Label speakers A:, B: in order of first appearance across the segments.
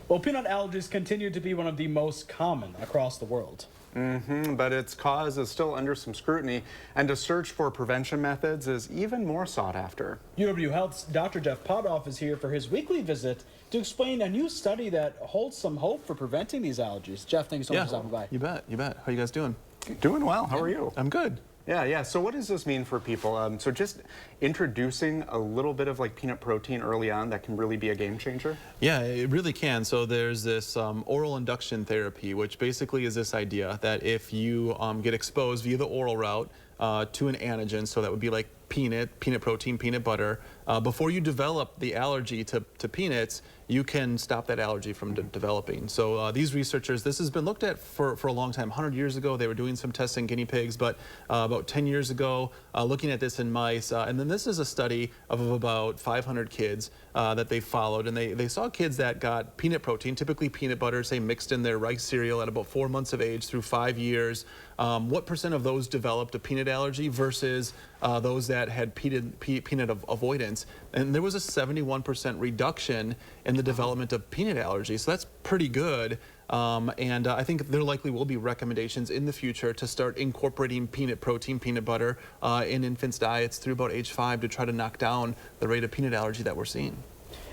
A: Well, peanut allergies continue to be one of the most common across the world.
B: But its cause is still under some scrutiny, and a search for prevention methods is even more sought after.
A: UW Health's Dr. Jeff Pothof is here for his weekly visit to explain a new study that holds some hope for preventing these allergies. Jeff, thank you so much for stopping by.
C: You bet, you bet. How you guys doing?
B: Doing well. How are you?
C: I'm good.
B: Yeah. So what does this mean for people? So just introducing a little bit of like peanut protein early on, that can really be a game changer?
C: Yeah, it really can. So there's this oral induction therapy, which basically is this idea that if you get exposed via the oral route to an antigen, so that would be like peanut protein, peanut butter, before you develop the allergy to peanuts, you can stop that allergy from developing. So these researchers, this has been looked at for a long time. 100 years ago, they were doing some tests in guinea pigs, but about 10 years ago, looking at this in mice. And then this is a study of about 500 kids that they followed, and they saw kids that got peanut protein, typically peanut butter, say mixed in their rice cereal at about 4 months of age through 5 years. What % of those developed a peanut allergy versus those that had peanut avoidance? And there was a 71% reduction in the development of peanut allergy. So that's pretty good. And I think there likely will be recommendations in the future to start incorporating peanut protein, peanut butter in infants' diets through about age 5 to try to knock down the rate of peanut allergy that we're seeing.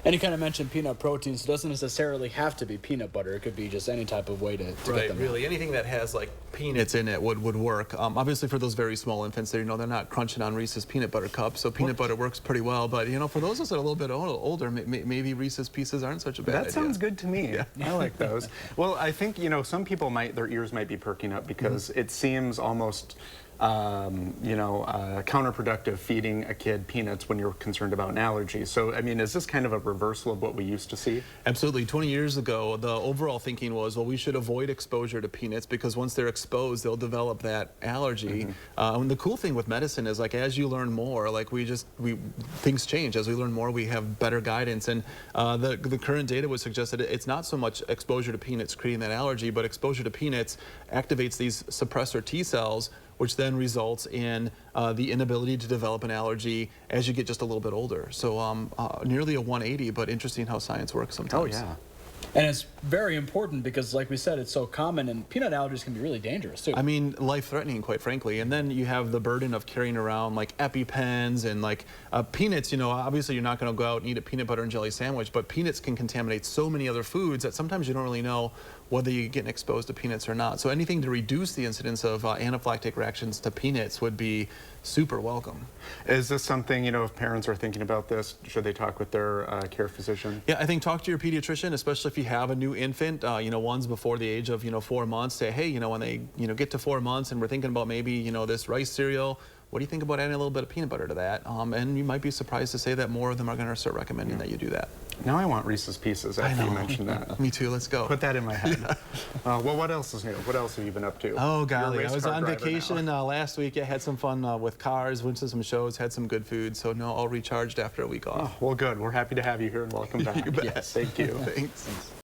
A: And you kind of mentioned peanut protein, so it doesn't necessarily have to be peanut butter. It could be just any type of way to get them
C: really. Anything that has like peanuts in it would work. Obviously for those very small infants, they're not crunching on Reese's peanut butter cups, so peanut butter works pretty well. But for those of us that are a little bit older, maybe Reese's Pieces aren't such a bad idea.
B: That sounds good to me.
C: Yeah.
B: I like those. Well, I think some people their ears might be perking up because it seems almost counterproductive feeding a kid peanuts when you're concerned about an allergy. So, I mean, is this kind of a reversal of what we used to see?
C: Absolutely. 20 years ago, the overall thinking was, well, we should avoid exposure to peanuts because once they're exposed, they'll develop that allergy. And the cool thing with medicine is, like, as you learn more, like things change. As we learn more, we have better guidance. And the current data would suggest that it's not so much exposure to peanuts creating that allergy, but exposure to peanuts activates these suppressor T cells, which then results in the inability to develop an allergy as you get just a little bit older. So nearly a 180, but interesting how science works sometimes.
B: Oh, yeah.
A: And it's very important because, like we said, it's so common, and peanut allergies can be really dangerous, too.
C: I mean, life-threatening, quite frankly. And then you have the burden of carrying around, like, EpiPens and, like, peanuts. Obviously you're not going to go out and eat a peanut butter and jelly sandwich, but peanuts can contaminate so many other foods that sometimes you don't really know whether you're getting exposed to peanuts or not. So anything to reduce the incidence of anaphylactic reactions to peanuts would be super welcome.
B: Is this something, if parents are thinking about this, should they talk with their care physician?
C: Yeah, I think talk to your pediatrician, especially if you have a new infant, ones before the age of, 4 months. Say, hey, when they, get to 4 months and we're thinking about maybe, this rice cereal, what do you think about adding a little bit of peanut butter to that? And you might be surprised to say that more of them are going to start recommending that you do that.
B: Now I want Reese's Pieces after you mentioned that.
C: Me too, let's go.
B: Put that in my head. Well, what else is new? What else have you been up to?
C: Oh, golly, I was on vacation last week. I had some fun with cars, went to some shows, had some good food. So, no, all recharged after a week off.
B: Oh, well, good. We're happy to have you here and welcome back.
C: You bet.
A: Yes.
B: Thank you.
C: Thanks.